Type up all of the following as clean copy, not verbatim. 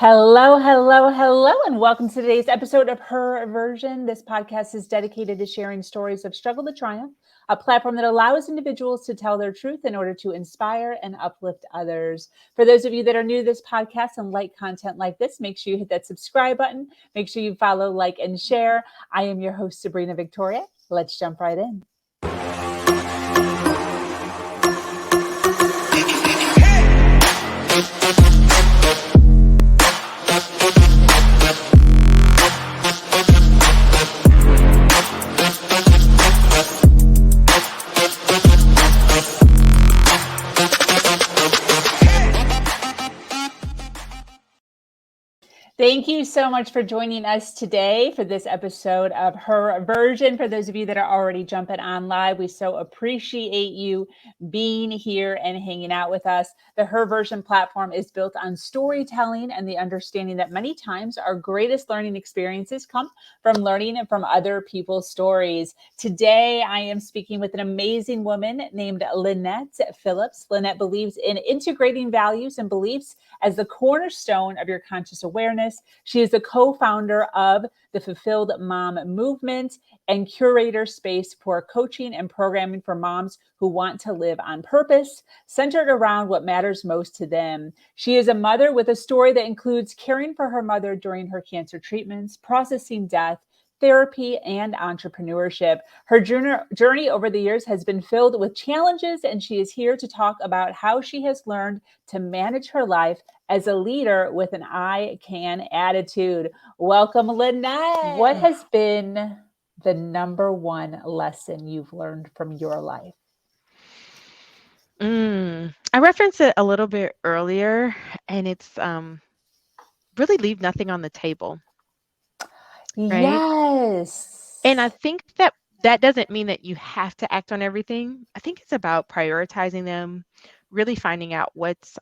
Hello, hello, hello, and welcome to today's episode of Her Version. This podcast is dedicated to sharing stories of struggle to triumph, a platform that allows individuals to tell their truth in order to inspire and uplift others. For those of you that are new to this podcast and like content like this, make sure you hit that subscribe button. Make sure you follow, like, and share. I am your host, Sabrina Victoria. Let's jump right in. Thank you so much for joining us today for this episode of Her Version. For those of you that are already jumping on live, we so appreciate you being here and hanging out with us. The Her Version platform is built on storytelling and the understanding that many times our greatest learning experiences come from learning from other people's stories. Today, I am speaking with an amazing woman named Lynnette Phillips. Lynette believes in integrating values and beliefs as the cornerstone of your conscious awareness. She is the co-founder of the Fulfilled Mom Movement and curator space for coaching and programming for moms who want to live on purpose, centered around what matters most to them. She is a mother with a story that includes caring for her mother during her cancer treatments, processing death, therapy, and entrepreneurship. Her journey over the years has been filled with challenges, and she is here to talk about how she has learned to manage her life as a leader with an I can attitude. Welcome, Lynette. What has been the number one lesson you've learned from your life? I referenced it a little bit earlier, and it's really leave nothing on the table, right? And I Yes. think that that doesn't mean that you have to act on everything. I think it's about prioritizing them, really finding out what's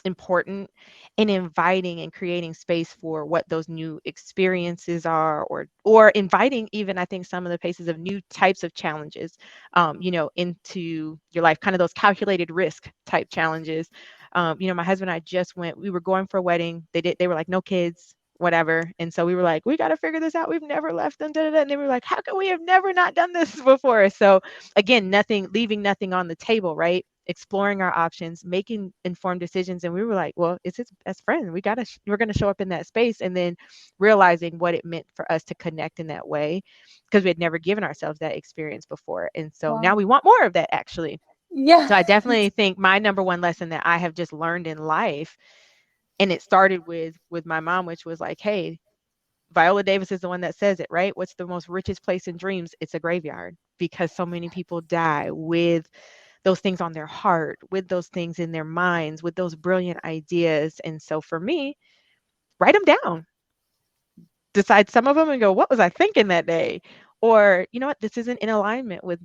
important, and inviting and creating space for what those new experiences are, or inviting even, I think, some of the paces of new types of challenges into your life, kind of those calculated risk type challenges. My husband and I just we were going for a wedding. They were like, no kids, whatever. And so we were like, we got to figure this out. We've never left them. Da, da, da. And they were like, how can we have never not done this before? So again, leaving nothing on the table, right? Exploring our options, making informed decisions. And we were like, well, it's his best friend. We're going to show up in that space. And then realizing what it meant for us to connect in that way, because we had never given ourselves that experience before. And so now Wow. we want more of that, actually. Yeah. So I definitely think my number one lesson that I have just learned in life, and it started with my mom, which was like, hey, Viola Davis is the one that says it, right? What's the most richest place in dreams? It's a graveyard, because so many people die with those things on their heart, with those things in their minds, with those brilliant ideas. And so for me, write them down, decide some of them and go, what was I thinking that day? Or, you know what, this isn't in alignment with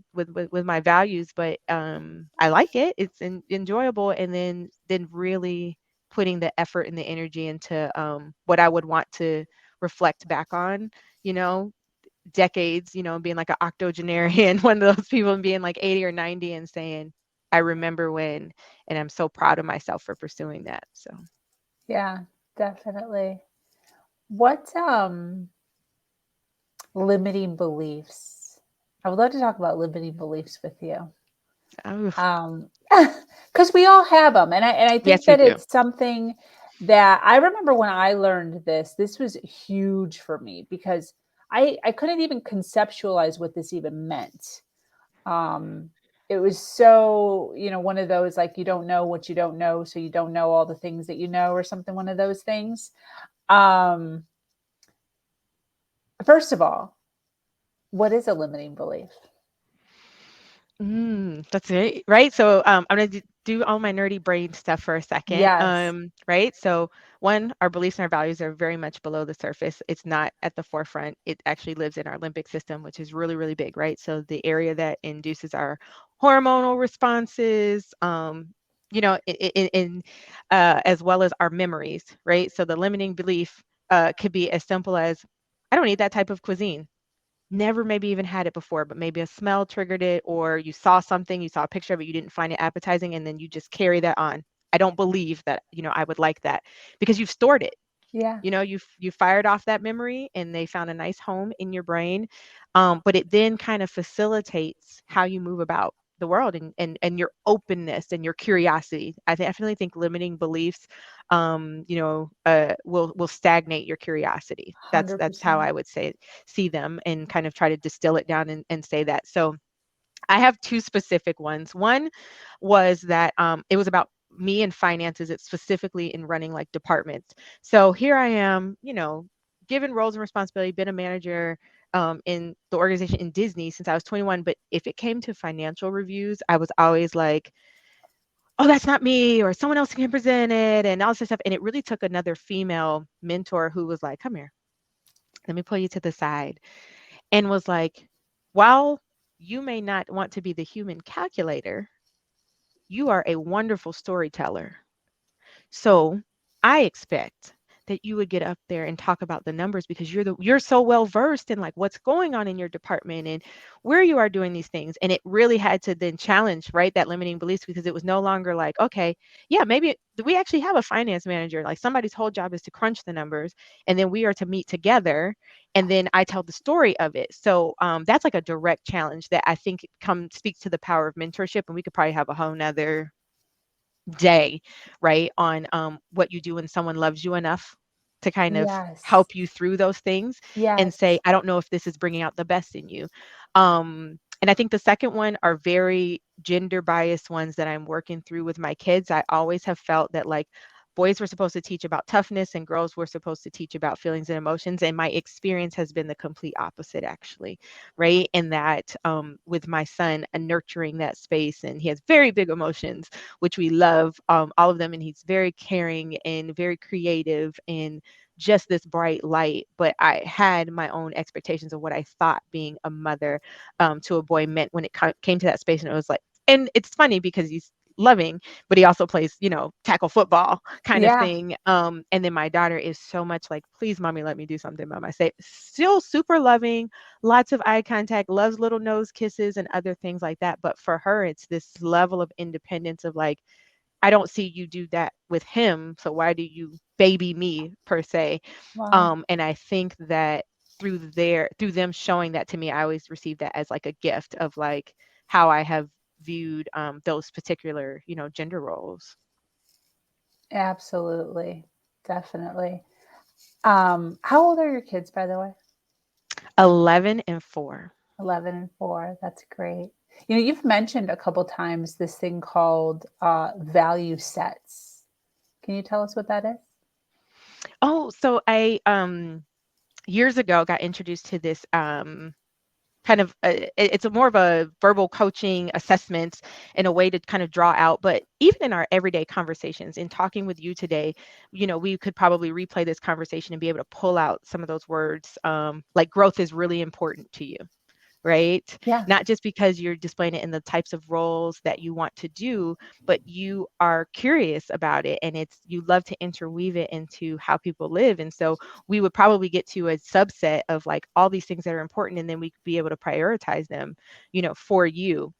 my values, but I like it. It's enjoyable. And then really putting the effort and the energy into what I would want to reflect back on, you know, decades, being like an octogenarian, one of those people, and being like 80 or 90 and saying, I remember when, and I'm so proud of myself for pursuing that. So, Yeah, definitely. What limiting beliefs? I would love to talk about limiting beliefs with you. oh, Um, because we all have them, and I think yes, we that do. it's something that I remember when I learned this. This was huge for me because I couldn't even conceptualize what this even meant. Um, it was so, one of those, like, you don't know what you don't know, so you don't know all the things that you know, or something. One of those things. Um, First of all, what is a limiting belief? That's right. So I'm going to do all my nerdy brain stuff for a second. Yes. Right. So one, our beliefs and our values are very much below the surface. It's not at the forefront. It actually lives in our limbic system, which is really, really big, right? So the area that induces our hormonal responses, as well as our memories, right? So the limiting belief could be as simple as, I don't eat that type of cuisine. Never maybe even had it before, but maybe a smell triggered it, or you saw something, you saw a picture of it, you didn't find it appetizing, and then you just carry that on. I don't believe that, I would like that, because you've stored it. Yeah. You fired off that memory and they found a nice home in your brain. But it then kind of facilitates how you move about the world, and your openness and your curiosity. Definitely think limiting beliefs, will stagnate your curiosity. That's how 100%. I would say see them, and kind of try to distill it down and say that. So I have two specific ones. One was that it was about me and finances. It's specifically in running like departments. So here I am, given roles and responsibility, been a manager in the organization in Disney since I was 21. But if it came to financial reviews, I was always like, oh, that's not me, or someone else can present it, and all this stuff. And it really took another female mentor who was like, come here, let me pull you to the side, and was like, while you may not want to be the human calculator, you are a wonderful storyteller. So I expect that you would get up there and talk about the numbers, because you're so well versed in like what's going on in your department and where you are doing these things. And it really had to then challenge, right, that limiting beliefs, because it was no longer like, okay, yeah, maybe we actually have a finance manager, like somebody's whole job is to crunch the numbers, and then we are to meet together, and then I tell the story of it. So that's like a direct challenge that I think speaks to the power of mentorship. And we could probably have a whole nother day, right, on what you do when someone loves you enough to kind of Yes. help you through those things, and say, Yes. I don't know if this is bringing out the best in you. And I think the second one are very gender biased ones that I'm working through with my kids. I always have felt that like boys were supposed to teach about toughness and girls were supposed to teach about feelings and emotions, and my experience has been the complete opposite, actually, right? And that with my son, nurturing that space, and he has very big emotions, which we love, all of them. And he's very caring and very creative and just this bright light. But I had my own expectations of what I thought being a mother to a boy meant when it came to that space. And it was like, and it's funny because he's loving, but he also plays, tackle football kind of Yeah. thing. And then my daughter is so much like, please, mommy, let me do something by myself. Still super loving, lots of eye contact, loves little nose kisses and other things like that. But for her, it's this level of independence of like, I don't see you do that with him. So why do you baby me, per se? Wow. And I think that through them showing that to me, I always receive that as like a gift of like how I have viewed those particular, gender roles. Absolutely. Definitely. How old are your kids, by the way? 11 and 4. 11 and 4. That's great. You've mentioned a couple times this thing called value sets. Can you tell us what that is? Oh, so I years ago got introduced to this kind of it's a more of a verbal coaching assessments in a way to kind of draw out. But even in our everyday conversations, in talking with you today, we could probably replay this conversation and be able to pull out some of those words, like growth is really important to you, right? Yeah. Not just because you're displaying it in the types of roles that you want to do, but you are curious about it, and you love to interweave it into how people live. And so we would probably get to a subset of like all these things that are important, and then we could be able to prioritize them, for you.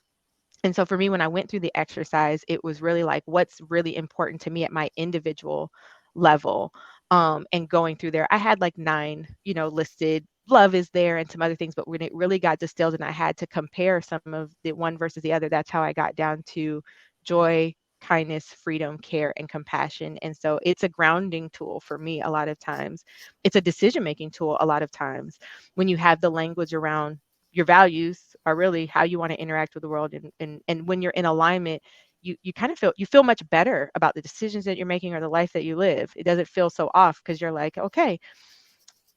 And so for me, when I went through the exercise, it was really like, what's really important to me at my individual level. And going through there, I had like 9, listed. Love is there and some other things, but when it really got distilled and I had to compare some of the one versus the other, that's how I got down to joy, kindness, freedom, care, and compassion. And so it's a grounding tool for me a lot of times. It's a decision making tool a lot of times when you have the language around your values are really how you want to interact with the world, and when you're in alignment, you kind of feel much better about the decisions that you're making or the life that you live. It doesn't feel so off because you're like, okay,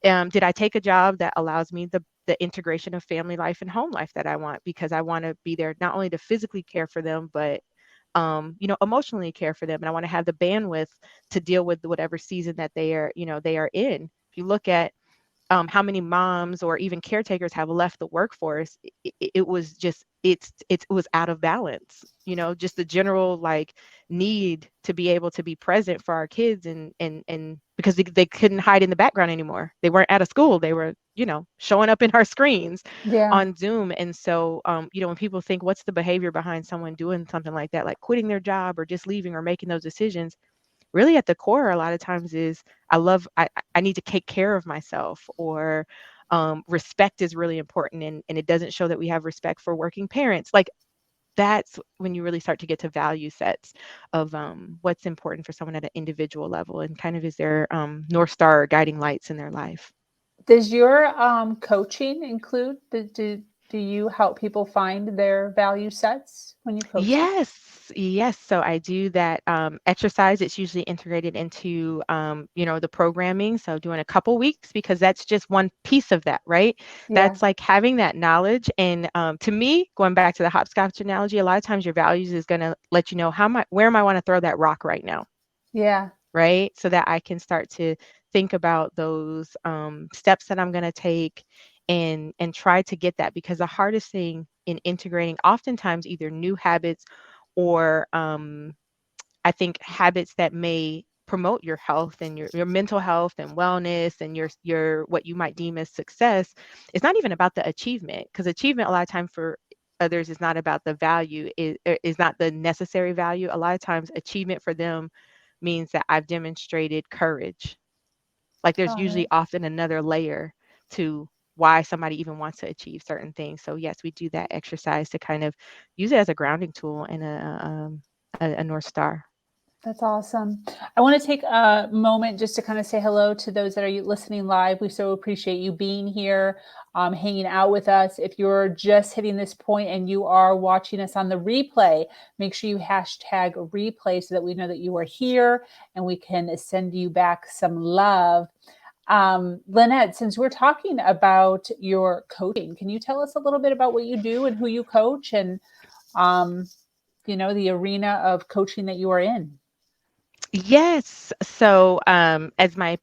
did I take a job that allows me the integration of family life and home life that I want, because I want to be there not only to physically care for them, but emotionally care for them, and I want to have the bandwidth to deal with whatever season that they are in. If you look at how many moms or even caretakers have left the workforce, it was just it was out of balance. Just the general like need to be able to be present for our kids, and because they couldn't hide in the background anymore. They weren't out of school. They were showing up in our screens Yeah. on Zoom. And so when people think what's the behavior behind someone doing something like that, like quitting their job or just leaving or making those decisions, really at the core a lot of times is I need to take care of myself, or respect is really important, and it doesn't show that we have respect for working parents. Like that's when you really start to get to value sets of what's important for someone at an individual level, and kind of is their North Star or guiding lights in their life. Does your coaching include do you help people find their value sets when you coach them? Yes, yes. So I do that exercise. It's usually integrated into the programming. So doing a couple weeks, because that's just one piece of that, right? Yeah. That's like having that knowledge. And to me, going back to the hopscotch analogy, a lot of times your values is going to let you know where am I want to throw that rock right now, Yeah. right? So that I can start to think about those steps that I'm going to take, and try to get that. Because the hardest thing in integrating oftentimes either new habits or I think habits that may promote your health and your mental health and wellness and your what you might deem as success, is not even about the achievement. Because achievement a lot of time for others is not about the value, is not the necessary value. A lot of times achievement for them means that I've demonstrated courage. Like there's Got usually it. often another layer to why somebody even wants to achieve certain things. So yes, we do that exercise to kind of use it as a grounding tool and a North Star. That's awesome. I want to take a moment just to kind of say hello to those that are listening live. We so appreciate you being here, hanging out with us. If you're just hitting this point and you are watching us on the replay, make sure you hashtag replay so that we know that you are here and we can send you back some love. Lynette, since we're talking about your coaching, can you tell us a little bit about what you do and who you coach, and um, the arena of coaching that you are in? Yes. So, as my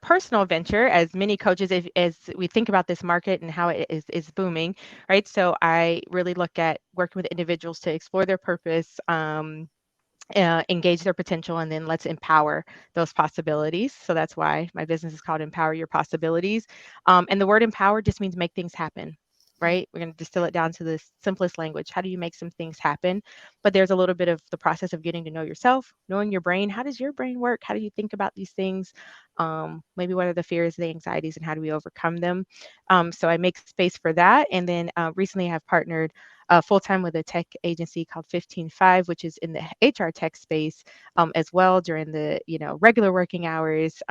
personal venture, as many coaches, as we think about this market and how it is booming, right? So I really look at working with individuals to explore their purpose, engage their potential, and then let's empower those possibilities. So that's why my business is called Empower Your Possibilities. And the word empower just means make things happen, right? We're going to distill it down to the simplest language. How do you make some things happen? But there's a little bit of the process of getting to know yourself, knowing your brain. How does your brain work? How do you think about these things? Maybe what are the fears, the anxieties, and how do we overcome them? So I make space for that. And then recently I've partnered full time with a tech agency called 15Five, which is in the HR tech space, as well during the regular working hours.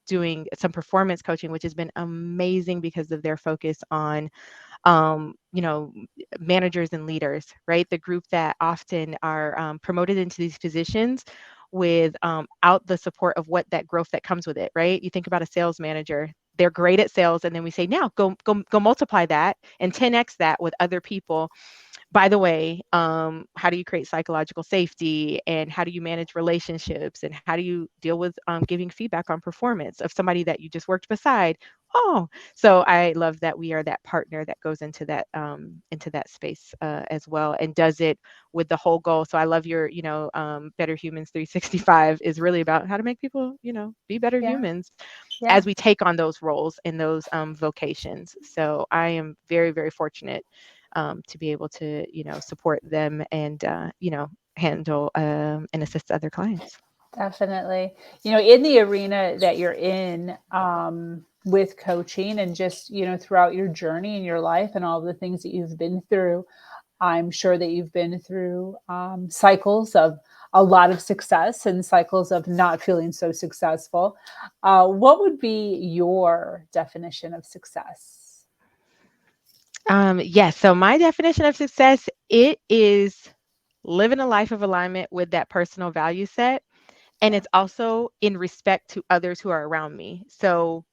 Doing some performance coaching, which has been amazing because of their focus on managers and leaders, right? The group that often are promoted into these positions without the support of what that growth that comes with it, right? You think about a sales manager. They're great at sales, and then we say, now go multiply that and 10x that with other people. By the way, how do you create psychological safety, and how do you manage relationships, and how do you deal with giving feedback on performance of somebody that you just worked beside? Oh, so I love that we are that partner that goes into that space as well, and does it with the whole goal. So I love your Better Humans 365 is really about how to make people be better Yeah. humans Yeah. as we take on those roles and those vocations. So I am very, very fortunate to be able to, support them and, handle and assist other clients. Definitely. In the arena that you're in, with coaching and just, throughout your journey in your life and all the things that you've been through, I'm sure that you've been through cycles of a lot of success and cycles of not feeling so successful. What would be your definition of success? Yes. So my definition of success, it is living a life of alignment with that personal value set. And Yeah. it's also in respect to others who are around me. So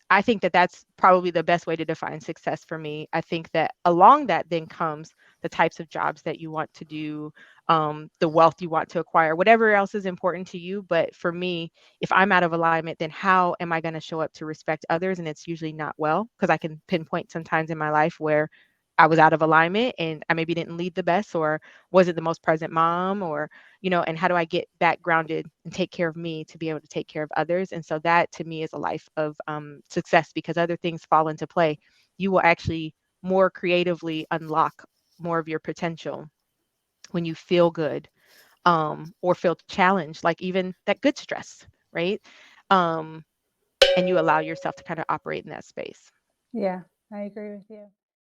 I think that that's probably the best way to define success for me. I think that along that then comes the types of jobs that you want to do, the wealth you want to acquire, whatever else is important to you. But for me, if I'm out of alignment, then how am I going to show up to respect others? And it's usually not well, because I can pinpoint sometimes in my life where I was out of alignment and I maybe didn't lead the best, or wasn't the most present mom, or, and how do I get back grounded and take care of me to be able to take care of others? And so that to me is a life of success, because other things fall into play. You will actually more creatively unlock more of your potential when you feel good, or feel challenged, like even that good stress, right? Um, and you allow yourself to kind of operate in that space. Yeah, I agree with you.